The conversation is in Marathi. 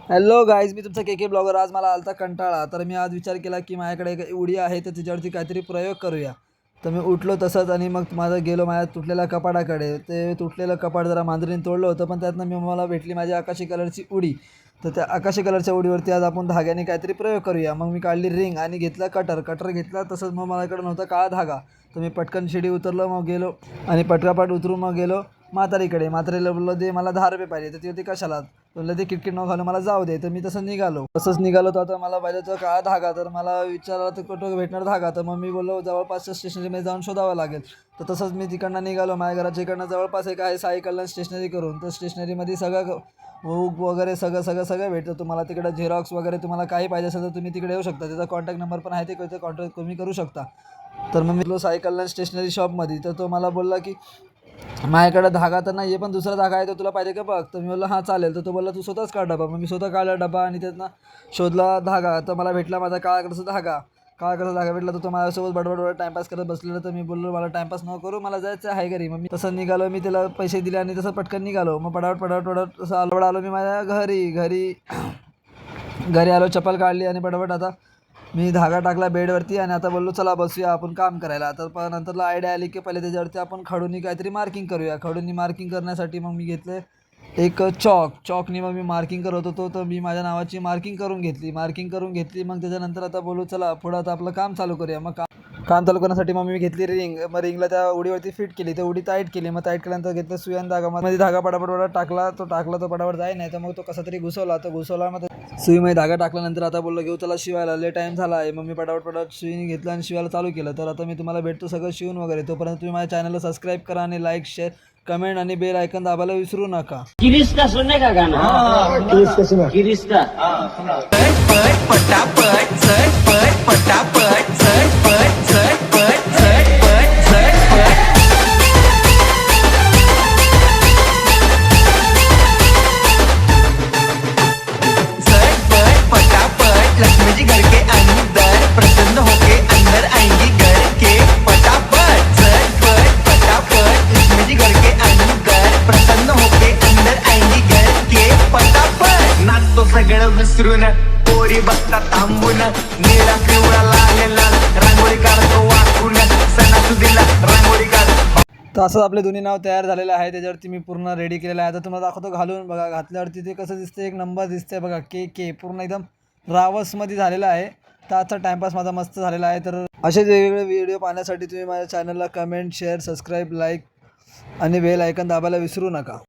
हॅलो गाईज, मी तुमचा के ब्लॉगर. आज मला आलता कंटाळा, तर मी आज विचार केला की माझ्याकडे एक उडी आहे तर त्याच्यावरती काहीतरी प्रयोग करूया. तर मी उठलो तसंच आणि मग माझं गेलो माझ्या तुटलेल्या कपाटाकडे. ते तुटलेलं कपाट जरा मांजरीने तोडलं होतं, पण त्यातनं मला भेटली माझी आकाशी कलरची उडी. तर त्या आकाशी कलरच्या उडीवरती आज आपण धाग्याने काहीतरी प्रयोग करूया. मग मी काढली रिंग आणि घेतला कटर घेतला. तसंच मग माझ्याकडे नव्हता काळा धागा, तर मी पटकन शिडी उतरलो, मग गेलो आणि पटकापाट उतरून मग गेलो म्हातारीला बोललो, दे मला 10 रुपये पाहिजे. तर ती होती कशाला, म्हणलं ते किटकिट न घालून मला जाऊ दे. तर मी तसंच निघालो. तर आता मला पाहिजे होता काळा धागा. तर मला विचारला तर कुठं भेटणार धागा. तर मग मी बोललो जवळपासच्या स्टेशनरीमध्ये जाऊन शोधावं लागेल. तर तसंच मी तिकडनं निघालो. माझ्या घराच्या इकडनं जवळपास एक आहे साई कल्याण स्टेशनरी करून. तर स्टेशनरीमध्ये सगळं बुक वगैरे सगळं भेटतं तुम्हाला. तिकडं झेरॉक्स वगैरे तुम्हाला काही पाहिजे असेल तर तुम्ही तिकडे येऊ शकता. त्याचा कॉन्टॅक्ट नंबर पण आहे, ते कॉन्टॅक्ट तुम्ही करू शकता. तर मग मी गेलो साई कल्याण स्टेशनरी शॉपमध्ये. तर तो मला बोलला की माझ्याकडे धागा तर नाही आहे, पण दुसरा धागा आहे, तो तुला पाहिजे का बघ. तर मी बोललो हां चालेल. तर तो बोलला तू स्वतःच काढ डबा. मग मी स्वतः काढला डबा आणि त्यातनं शोधला धागा. तर मला भेटला माझा काळा कलरचा धागा भेटला. तर तो माझ्यासोबत बडबड टाईमपास करत बसलेला. तर मी बोललो मला टाईमपास नको करू, मला जायचं आहे घरी. मग मी तसं निघालो. मी त्याला पैसे दिले आणि तसं पटकन निघालो. मग पडावट तसं आलो मी माझ्या घरी आलो. चप्पल काढली आणि पटापट आता मी धागा टाकला बेडवरती आणि आता बोललो चला बसूया आपण काम करायला. तर पण नंतरला आयडिया आली की पहिले त्याच्यावरती आपण खडूनी काहीतरी मार्किंग करूया. खडूनी मार्किंग करण्यासाठी मग मी घेतले एक चॉकनी मग मी मार्किंग करत होतो. तर मी माझ्या नावाची मार्किंग करून घेतली. मग त्याच्यानंतर आता बोलू चला पुढं आता आपलं काम चालू करूया. मग काम चालू करण्यासाठी मग मी घेतली रिंग. मग रिंगला त्या उडीवरती फिट केली. तर उडी टाईट केली. मग टाईट केल्यानंतर घेतलं सुयान धागा. मध्ये धागा पटापट टाकला तो पटापट जाई नाही. तर मग तो कसा तरी घुसवला. मग सुईमध्ये धागा टाकल्यानंतर आता बोललो घेऊ चला शिवायला, लय टाईम झाला आहे. मग मी पटापट सुईने घेतलं आणि शिवायला चालू केलं. तर आता मी तुम्हाला भेटतो सगळं शिवून वगैरे. तोपर्यंत तुम्ही माझ्या चॅनलला सबस्क्राईब करा आणि लाईक, शेअर, कमेंट आणि बेल आयकॉन दाबायला विसरू नका. किरिस्ता सुनने का गाना? किरिस्ता लक्ष्मी जी घर के अंदर प्रसन्न होके अंदर आएंगी घर के फटाफट फटाफट लक्ष्मी जी घर के अंदर प्रसन्न होके अंदर आएंगी घर के फटाफट. नाचतो सगळं विसरून पोरी बघतात थांबून निळा पिवळा लाल रांगोळी काढतो वाकून सणासुदीला रांगोळी काढ. तर असं आपले दोन्ही नाव तयार झालेलं आहे. त्याच्यावरती मी पूर्ण रेडी केलेलं आहे. आता तुम्हाला दाखवतो घालून बघा. घातल्यावरती ते कसं दिसतं, एक नंबर दिसतंय बघा. के पूर्ण एकदम रावसमध्ये झालेला आहे. तर आजचा टाईमपास माझा मस्त झालेला आहे. तर असेच वेगवेगळे व्हिडिओ पाहण्यासाठी तुम्ही माझ्या चॅनलला कमेंट, शेअर, सबस्क्राईब, लाईक आणि बेल आयकॉन दाबायला विसरू नका.